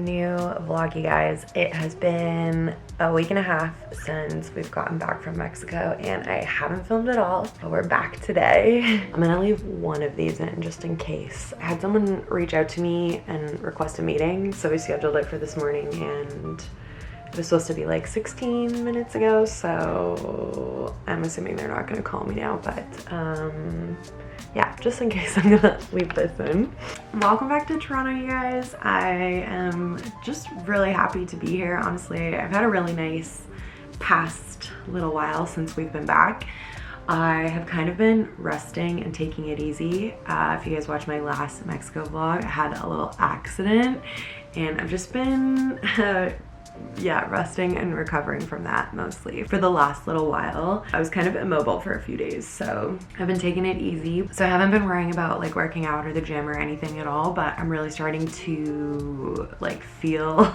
new vlog, you guys. It has been a week and a half since we've gotten back from Mexico and I haven't filmed at all, but we're back today. I'm gonna leave one of these in just in case. I had someone reach out to me and request a meeting, so we scheduled it for this morning and it was supposed to be like 16 minutes ago, so I'm assuming they're not gonna call me now, but yeah, just in case, I'm gonna leave this in. Welcome back to Toronto, you guys. I am just really happy to be here, honestly. I've had a really nice past little while since we've been back. I have kind of been resting and taking it easy. If you guys watched my last Mexico vlog, I had a little accident and I've just been yeah, resting and recovering from that mostly for the last little while. I was kind of immobile for a few days, so I've been taking it easy. So I haven't been worrying about like working out or the gym or anything at all, but I'm really starting to like feel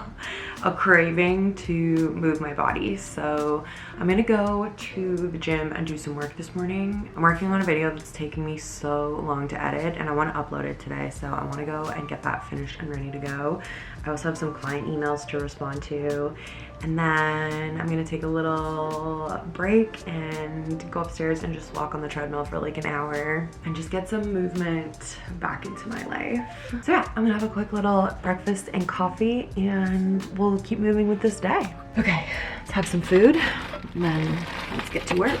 a craving to move my body. So I'm gonna go to the gym and do some work this morning. I'm working on a video that's taking me so long to edit and I want to upload it today, so I want to go and get that finished and ready to go. I also have some client emails to respond to, and then I'm gonna take a little break and go upstairs and just walk on the treadmill for like an hour and just get some movement back into my life. So yeah, I'm gonna have a quick little breakfast and coffee and we'll keep moving with this day. Okay, let's have some food and then let's get to work.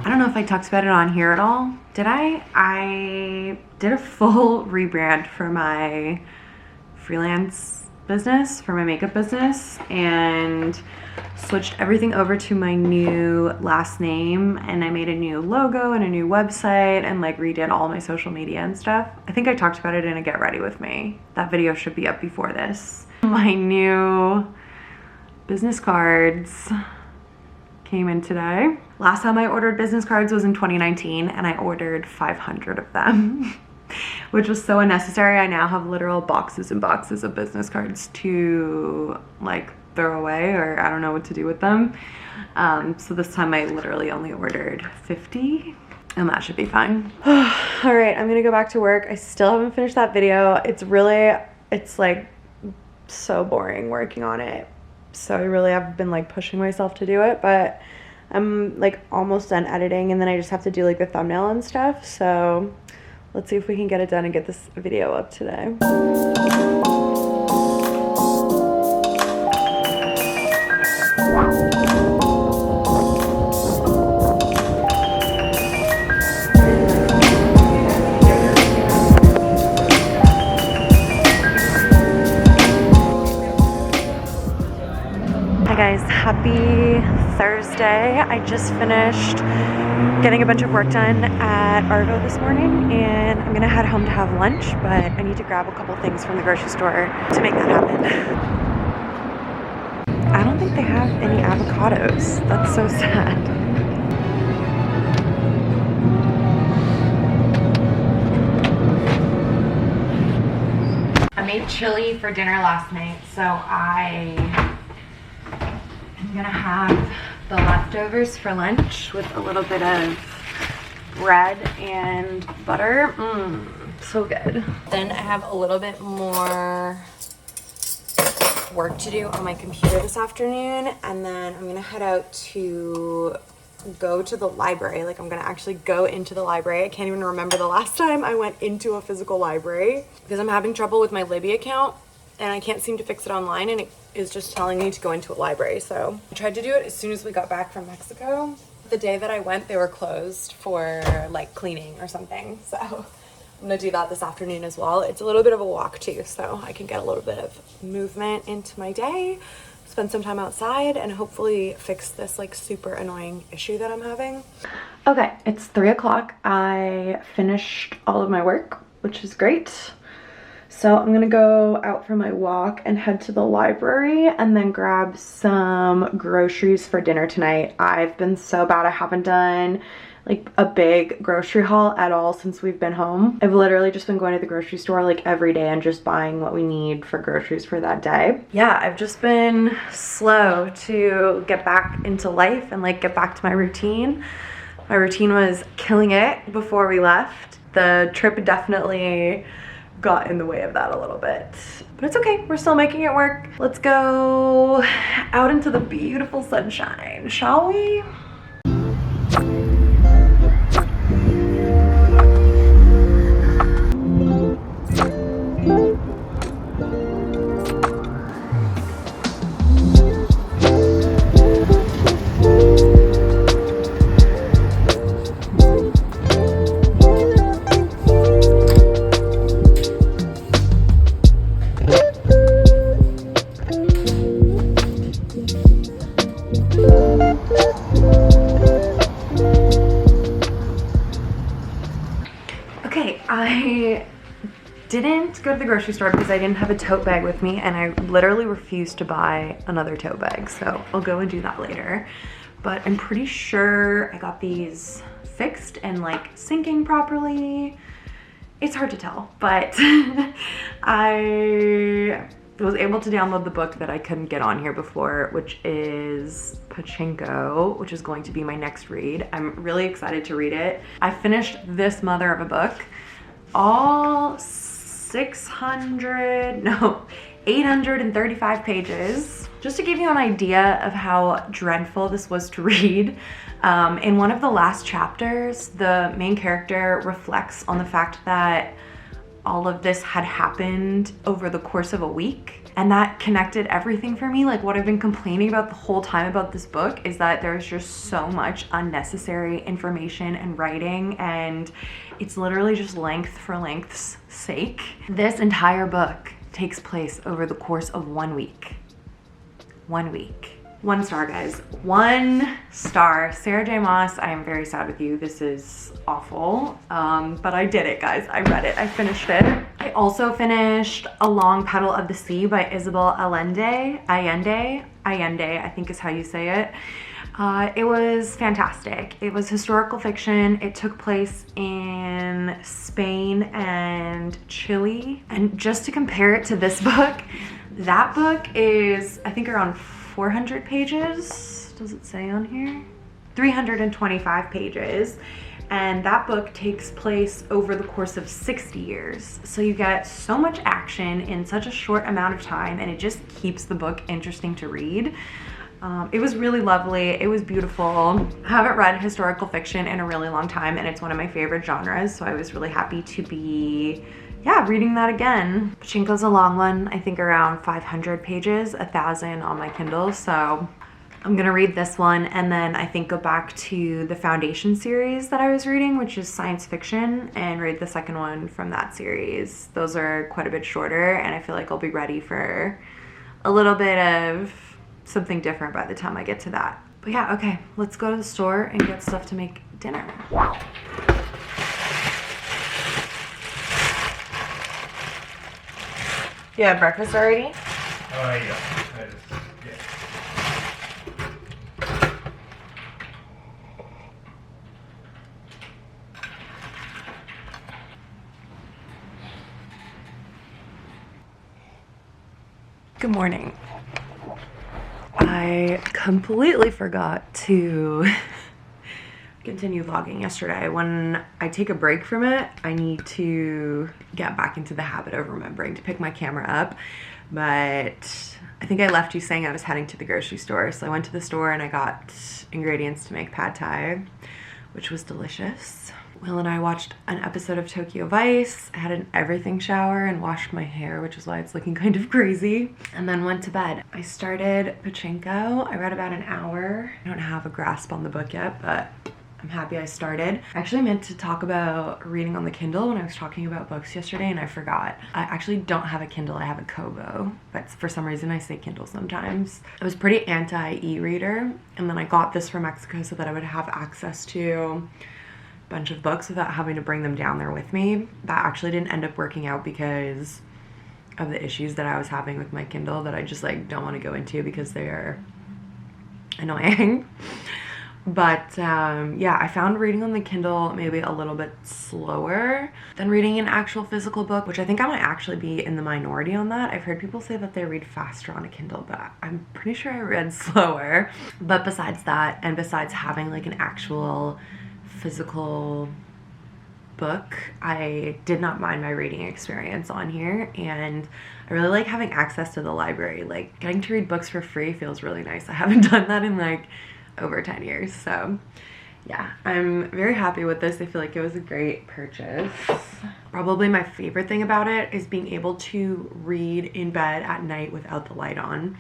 I don't know if I talked about it on here at all. Did I? I did a full rebrand for my freelance business, for my makeup business, and switched everything over to my new last name, and I made a new logo and a new website and like redid all my social media and stuff. I think I talked about it in a Get Ready With Me. That video should be up before this. My new business cards came in today. Last time I ordered business cards was in 2019 and I ordered 500 of them, which was so unnecessary. I now have literal boxes and boxes of business cards to like throw away, or I don't know what to do with them. So this time I literally only ordered 50 and that should be fine. All right, I'm gonna go back to work. I still haven't finished that video. It's like so boring working on it. So I really have been like pushing myself to do it, but I'm like almost done editing and then I just have to do like the thumbnail and stuff. So let's see if we can get it done and get this video up today. Hi guys, happy Thursday. I just finished getting a bunch of work done at Arvo this morning and I'm gonna head home to have lunch, but I need to grab a couple things from the grocery store to make that happen. I don't think they have any avocados. That's so sad. I made chili for dinner last night, so I'm gonna have the leftovers for lunch with a little bit of bread and butter. So good. Then I have a little bit more work to do on my computer this afternoon, and then I'm gonna head out to go to the library. Like I'm gonna actually go into the library. I can't even remember the last time I went into a physical library because I'm having trouble with my Libby account and I can't seem to fix it online, and it is just telling me to go into a library. So I tried to do it as soon as we got back from Mexico. The day that I went, they were closed for like cleaning or something. So I'm gonna do that this afternoon as well. It's a little bit of a walk too, so I can get a little bit of movement into my day, spend some time outside, and hopefully fix this like super annoying issue that I'm having. Okay, it's 3 o'clock. I finished all of my work, which is great. So I'm gonna go out for my walk and head to the library and then grab some groceries for dinner tonight. I've been so bad I haven't done like a big grocery haul at all since we've been home. I've literally just been going to the grocery store like every day and just buying what we need for groceries for that day. Yeah, I've just been slow to get back into life and like get back to my routine. My routine was killing it before we left. The trip definitely got in the way of that a little bit, but it's okay. We're still making it work. Let's go out into the beautiful sunshine, shall we? Okay, I didn't go to the grocery store because I didn't have a tote bag with me, and I literally refused to buy another tote bag, so I'll go and do that later. But I'm pretty sure I got these fixed and like syncing properly. It's hard to tell, but I was able to download the book that I couldn't get on here before, which is Pachinko, which is going to be my next read. I'm really excited to read it. I finished this mother of a book, all 835 pages. Just to give you an idea of how dreadful this was to read, in one of the last chapters, the main character reflects on the fact that all of this had happened over the course of a week, and that connected everything for me. Like, what I've been complaining about the whole time about this book is that there's just so much unnecessary information and writing, and it's literally just length for length's sake. This entire book takes place over the course of 1 week. 1 week. 1 star, guys. 1 star. Sarah J. Maas, I am very sad with you. This is awful. But I did it, guys. I read it. I finished it. I also finished A Long Petal of the Sea by Isabel Allende. Allende, I think is how you say it. It was fantastic. It was historical fiction. It took place in Spain and Chile. And just to compare it to this book, that book is, I think, around 400 pages. Does it say on here? 325 pages. And that book takes place over the course of 60 years. So you get so much action in such a short amount of time, and it just keeps the book interesting to read. It was really lovely. It was beautiful. I haven't read historical fiction in a really long time, and it's one of my favorite genres, so I was really happy to be reading that again. Pachinko's a long one, I think around 500 pages, 1,000 on my Kindle, so I'm gonna read this one and then I think go back to the Foundation series that I was reading, which is science fiction, and read the second one from that series. Those are quite a bit shorter, and I feel like I'll be ready for a little bit of something different by the time I get to that. But yeah, okay, let's go to the store and get stuff to make dinner. You had breakfast already? Yeah. Good morning. I completely forgot to continue vlogging yesterday. When I take a break from it, I need to get back into the habit of remembering to pick my camera up. But I think I left you saying I was heading to the grocery store. So I went to the store and I got ingredients to make pad thai, which was delicious. Will and I watched an episode of Tokyo Vice. I had an everything shower and washed my hair, which is why it's looking kind of crazy. And then went to bed. I started Pachinko. I read about an hour. I don't have a grasp on the book yet, but I'm happy I started. I actually meant to talk about reading on the Kindle when I was talking about books yesterday and I forgot. I actually don't have a Kindle, I have a Kobo, but for some reason I say Kindle sometimes. I was pretty anti-e-reader, and then I got this from Mexico so that I would have access to a bunch of books without having to bring them down there with me. That actually didn't end up working out because of the issues that I was having with my Kindle that I just like don't want to go into because they are annoying. But yeah, I found reading on the Kindle maybe a little bit slower than reading an actual physical book, which I think I might actually be in the minority on that. I've heard people say that they read faster on a Kindle, but I'm pretty sure I read slower. But besides that, and besides having like an actual physical book, I did not mind my reading experience on here, and I really like having access to the library. Like, getting to read books for free feels really nice. I haven't done that in like over 10 years, so yeah, I'm very happy with this. I feel like it was a great purchase. Probably my favorite thing about it is being able to read in bed at night without the light on.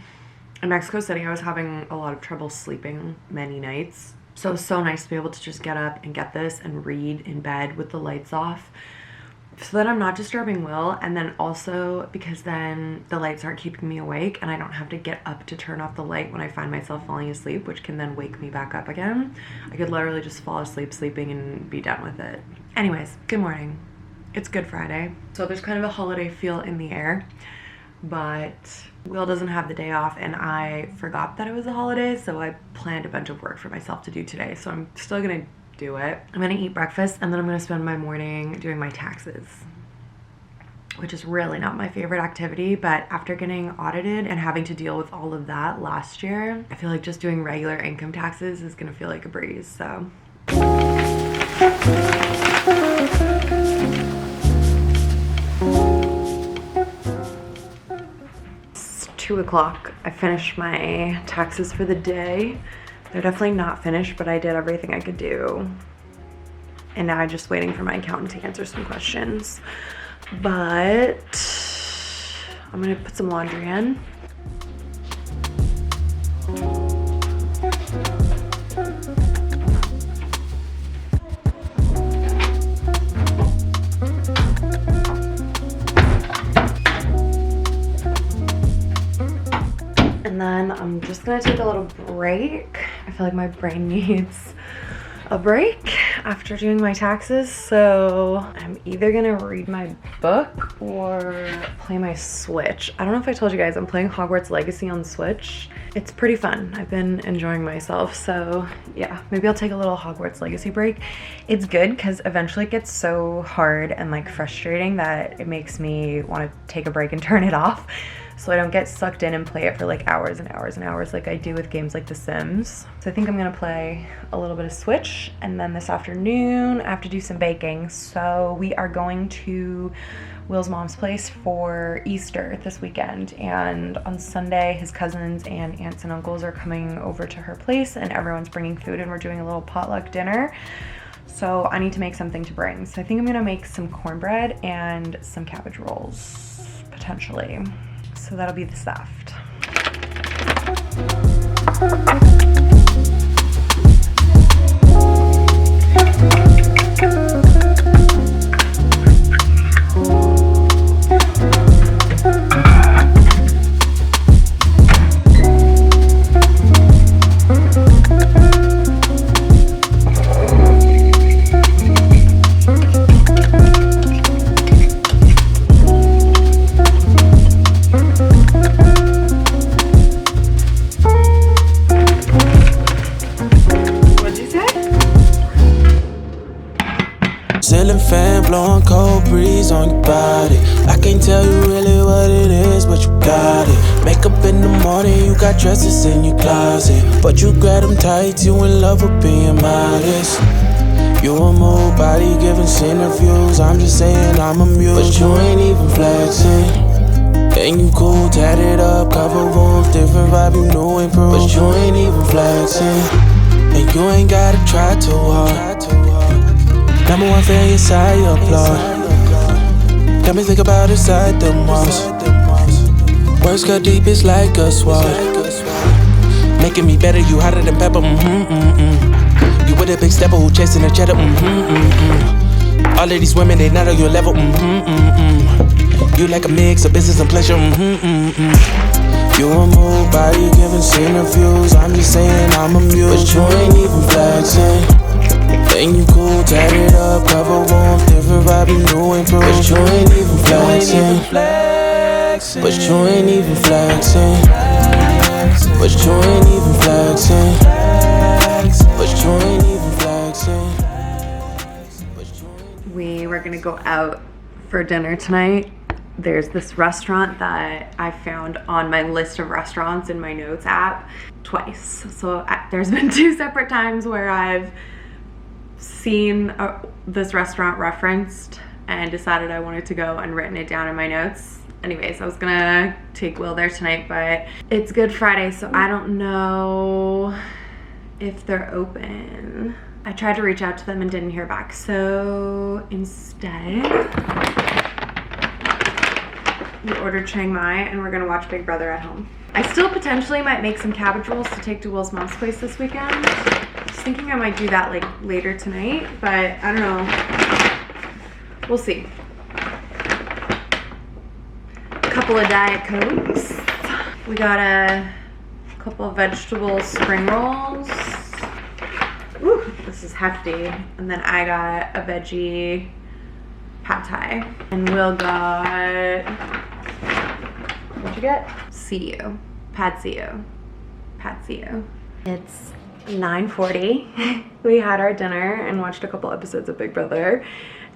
In Mexico City, I was having a lot of trouble sleeping many nights, so it was so nice to be able to just get up and get this and read in bed with the lights off, so that I'm not disturbing Will, and then also because then the lights aren't keeping me awake and I don't have to get up to turn off the light when I find myself falling asleep, which can then wake me back up again. I could literally just fall asleep sleeping and be done with it. Anyways, good morning. It's Good Friday, so there's kind of a holiday feel in the air, but Will doesn't have the day off and I forgot that it was a holiday, so I planned a bunch of work for myself to do today, so I'm still gonna do it. I'm gonna eat breakfast and then I'm gonna spend my morning doing my taxes, which is really not my favorite activity, but after getting audited and having to deal with all of that last year, I feel like just doing regular income taxes is gonna feel like a breeze, so. It's 2 o'clock. I finished my taxes for the day. They're definitely not finished, but I did everything I could do. And now I'm just waiting for my accountant to answer some questions. But I'm gonna put some laundry in. And then I'm just gonna take a little break. I feel like my brain needs a break after doing my taxes, so I'm either gonna read my book or play my Switch. I don't know if I told you guys, I'm playing Hogwarts Legacy on Switch. It's pretty fun. I've been enjoying myself, so yeah, maybe I'll take a little Hogwarts Legacy break. It's good because eventually it gets so hard and like frustrating that it makes me want to take a break and turn it off, so I don't get sucked in and play it for like hours and hours and hours like I do with games like The Sims. So I think I'm gonna play a little bit of Switch, and then this afternoon I have to do some baking. So we are going to Will's mom's place for Easter this weekend, and on Sunday his cousins and aunts and uncles are coming over to her place and everyone's bringing food and we're doing a little potluck dinner. So I need to make something to bring. So I think I'm gonna make some cornbread and some cabbage rolls, potentially. So that'll be the Saft. Ceiling fan blowing cold breeze on your body. I can't tell you really what it is, but you got it. Makeup in the morning, you you got dresses in your closet, but you grab them tight, you in love with being modest. You a move body giving interviews, I'm just saying I'm amused, but you ain't even flexing. And you cool, tatted up, cover wounds, different vibe, you know improve, but you ain't even flexing. And you ain't gotta try too hard. Number one fan, yes I applaud. Got me think about inside the moss. Words cut deep, it's like a sword. Making me better, you hotter than pepper, You with a big stepper who chasing a cheddar, All of these women, they not on your level, You like a mix of business and pleasure, You a move body giving interviews, I'm just saying I'm amused, but you ain't even flexing. And you cool, tatted up, cover wounds, different vibe, you know improve, but you ain't even flexing. But you ain't even flexing. But you ain't even flexing. But you ain't even flexing. We were gonna go out for dinner tonight. There's this restaurant that I found on my list of restaurants in my notes app twice. So there's been 2 separate times where I've seen this restaurant referenced and decided I wanted to go and written it down in my notes. Anyways, I was gonna take Will there tonight, but it's Good Friday, so I don't know if they're open. I tried to reach out to them and didn't hear back, so instead we ordered Chiang Mai and we're gonna watch Big Brother at home. I still potentially might make some cabbage rolls to take to Will's mom's place this weekend. Just thinking I might do that like later tonight, but I don't know. We'll see. A couple of Diet Cokes. We got a couple of vegetable spring rolls. Ooh, this is hefty. And then I got a veggie pad thai. And Will got, what'd you get? CU. Pad CU. Pad CU. It's 9:40. We had our dinner and watched a couple episodes of Big Brother.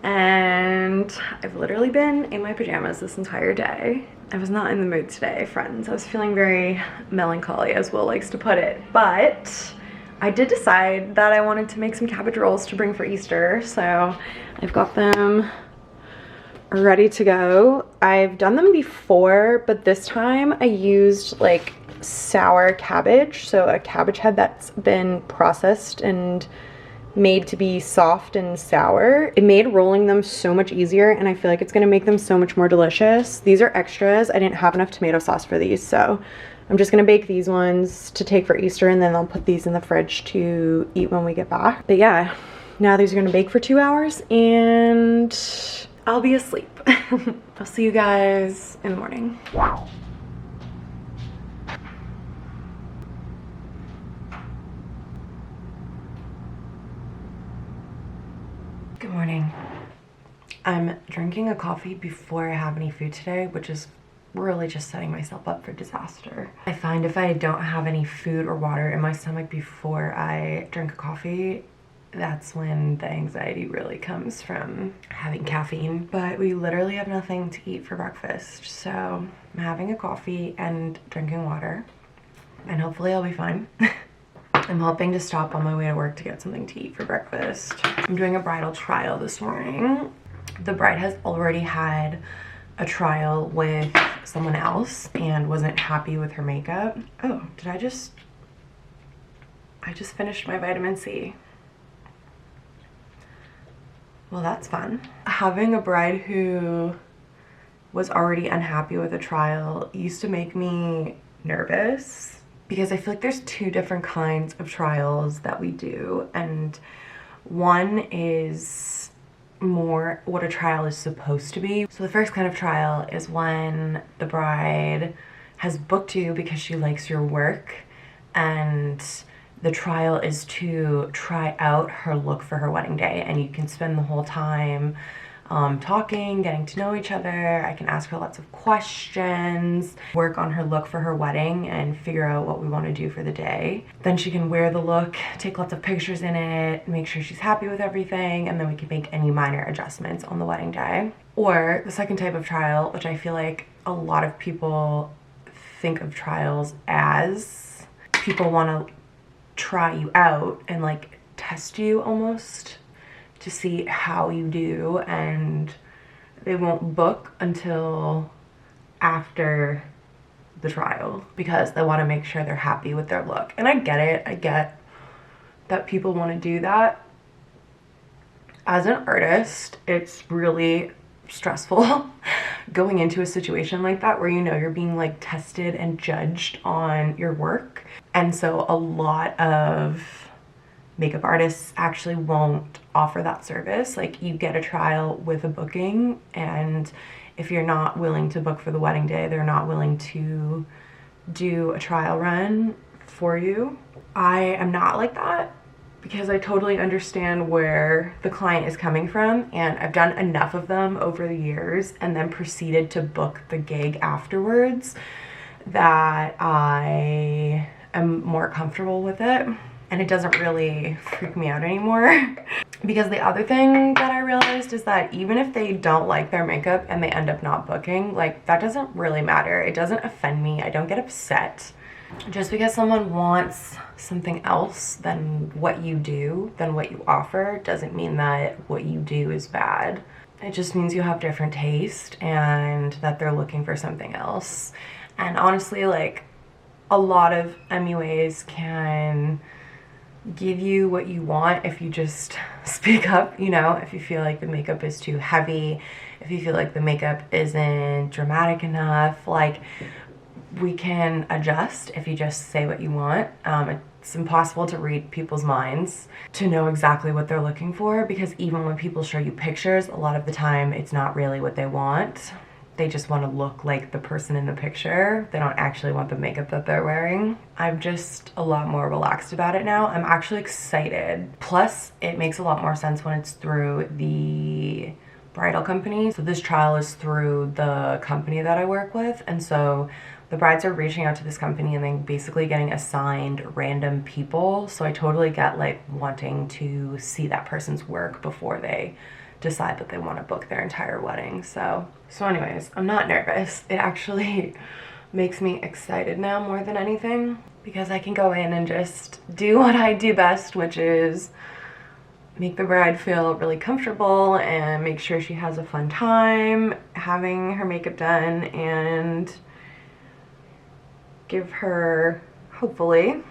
And I've literally been in my pajamas this entire day. I was not in the mood today, friends. I was feeling very melancholy, as Will likes to put it. But I did decide that I wanted to make some cabbage rolls to bring for Easter. So I've got them ready to go. I've done them before, but this time I used like sour cabbage. So a cabbage head that's been processed and made to be soft and sour. It made rolling them so much easier, and I feel like it's gonna make them so much more delicious. These are extras. I didn't have enough tomato sauce for these, so I'm just gonna bake these ones to take for Easter, and then I'll put these in the fridge to eat when we get back. But yeah, now these are gonna bake for 2 hours and I'll be asleep. I'll see you guys in the morning. Wow. Good morning. I'm drinking a coffee before I have any food today, which is really just setting myself up for disaster. I find if I don't have any food or water in my stomach before I drink a coffee, that's when the anxiety really comes from having caffeine. But we literally have nothing to eat for breakfast, so I'm having a coffee and drinking water, and hopefully I'll be fine. I'm hoping to stop on my way to work to get something to eat for breakfast. I'm doing a bridal trial this morning. The bride has already had a trial with someone else and wasn't happy with her makeup. Oh, I just finished my vitamin C. Well, that's fun. Having a bride who was already unhappy with a trial used to make me nervous, because I feel like there's 2 different kinds of trials that we do, and one is more what a trial is supposed to be. So the first kind of trial is when the bride has booked you because she likes your work, and the trial is to try out her look for her wedding day, and you can spend the whole time talking, getting to know each other. I can ask her lots of questions, work on her look for her wedding, and figure out what we want to do for the day. Then she can wear the look, take lots of pictures in it, make sure she's happy with everything, and then we can make any minor adjustments on the wedding day. Or the second type of trial, which I feel like a lot of people think of trials as people want to try you out and like test you almost to see how you do, and they won't book until after the trial because they want to make sure they're happy with their look. And I get it. I get that people want to do that. As an artist, it's really stressful going into a situation like that where you know you're being like tested and judged on your work. And so a lot of makeup artists actually won't offer that service. Like, you get a trial with a booking, and if you're not willing to book for the wedding day, they're not willing to do a trial run for you. I am not like that because I totally understand where the client is coming from, and I've done enough of them over the years and then proceeded to book the gig afterwards that I am more comfortable with it, and it doesn't really freak me out anymore. Because the other thing that I realized is that even if they don't like their makeup and they end up not booking, like, that doesn't really matter. It doesn't offend me. I don't get upset. Just because someone wants something else than what you do, than what you offer, doesn't mean that what you do is bad. It just means you have different taste and that they're looking for something else. And honestly, like, a lot of MUAs can give you what you want if you just speak up, you know, if you feel like the makeup is too heavy, if you feel like the makeup isn't dramatic enough, like, we can adjust if you just say what you want. It's impossible to read people's minds to know exactly what they're looking for, because even when people show you pictures, a lot of the time it's not really what they want. They just want to look like the person in the picture. They don't actually want the makeup that they're wearing. I'm just a lot more relaxed about it now. I'm actually excited. Plus, it makes a lot more sense when it's through the bridal company. So this trial is through the company that I work with, and so the brides are reaching out to this company and then basically getting assigned random people. So I totally get like wanting to see that person's work before they decide that they want to book their entire wedding. So anyways, I'm not nervous. It actually makes me excited now more than anything, because I can go in and just do what I do best, which is make the bride feel really comfortable and make sure she has a fun time having her makeup done, and give her, hopefully,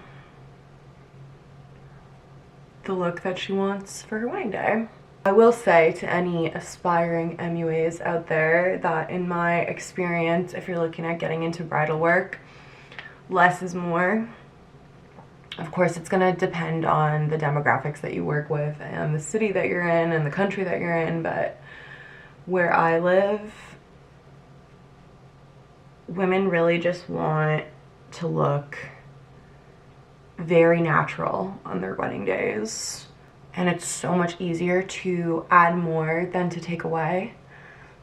the look that she wants for her wedding day. I will say to any aspiring MUAs out there that in my experience, if you're looking at getting into bridal work, less is more. Of course, it's gonna depend on the demographics that you work with and the city that you're in and the country that you're in, but where I live, women really just want to look very natural on their wedding days. And it's so much easier to add more than to take away.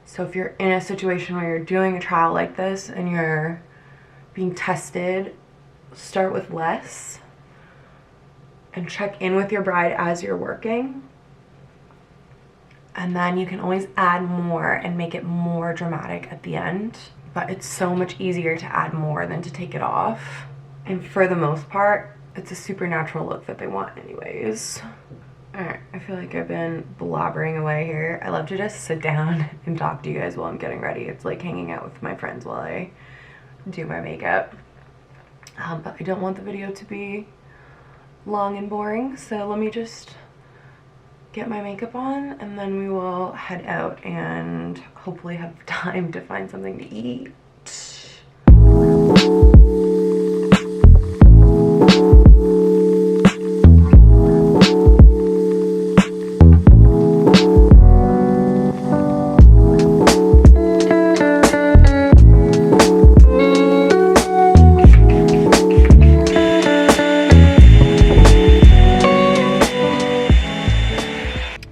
So if you're in a situation where you're doing a trial like this and you're being tested, start with less and check in with your bride as you're working. And then you can always add more and make it more dramatic at the end. But it's so much easier to add more than to take it off. And for the most part, it's a supernatural look that they want anyways. Alright, I feel like I've been blabbering away here. I love to just sit down and talk to you guys while I'm getting ready. It's like hanging out with my friends while I do my makeup. But I don't want the video to be long and boring, so let me just get my makeup on and then we will head out and hopefully have time to find something to eat.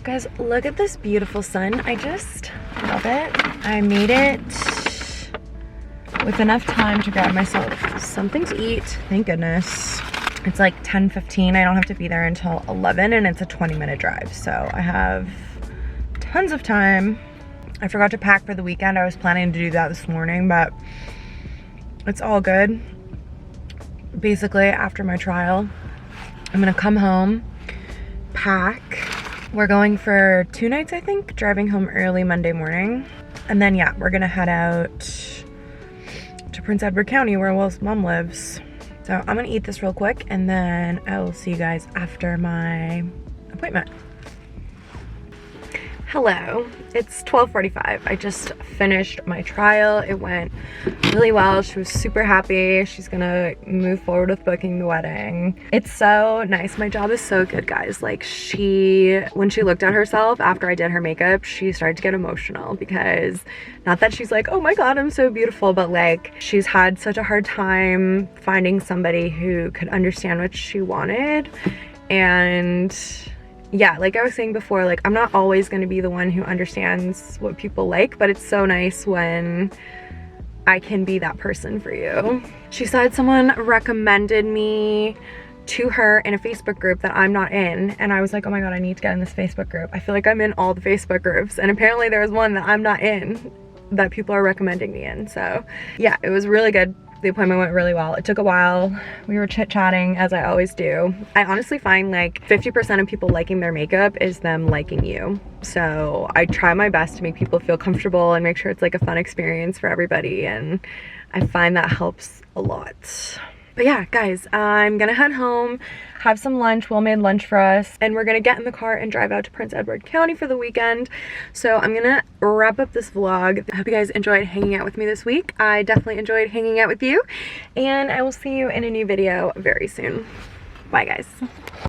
Guys, look at this beautiful sun. I just love it. I made it with enough time to grab myself something to eat. Thank goodness. It's like 10:15. I don't have to be there until 11 and it's a 20-minute drive. So I have tons of time. I forgot to pack for the weekend. I was planning to do that this morning, but it's all good. Basically, after my trial, I'm gonna come home, pack. We're going for 2 nights, I think, driving home early Monday morning. And then, yeah, we're gonna head out to Prince Edward County where Will's mom lives. So I'm gonna eat this real quick and then I will see you guys after my appointment. Hello, it's 12:45. I just finished my trial. It went really well. She was super happy. She's gonna move forward with booking the wedding. It's so nice. My job is so good, guys. Like, when she looked at herself after I did her makeup, she started to get emotional because, not that she's like, oh my God, I'm so beautiful, but like, she's had such a hard time finding somebody who could understand what she wanted. And yeah, like I was saying before, like, I'm not always going to be the one who understands what people like, but it's so nice when I can be that person for you. She said someone recommended me to her in a Facebook group that I'm not in, and I was like, oh my God, I need to get in this Facebook group. I feel like I'm in all the Facebook groups, and apparently there was one that I'm not in that people are recommending me in. So yeah, it was really good. The appointment went really well. It took a while. We were chit-chatting, as I always do. I honestly find like 50% of people liking their makeup is them liking you. So I try my best to make people feel comfortable and make sure it's like a fun experience for everybody, and I find that helps a lot. But yeah, guys, I'm gonna head home, have some lunch. Will made lunch for us, and we're gonna get in the car and drive out to Prince Edward County for the weekend. So I'm gonna wrap up this vlog. I hope you guys enjoyed hanging out with me this week. I definitely enjoyed hanging out with you, and I will see you in a new video very soon. Bye, guys.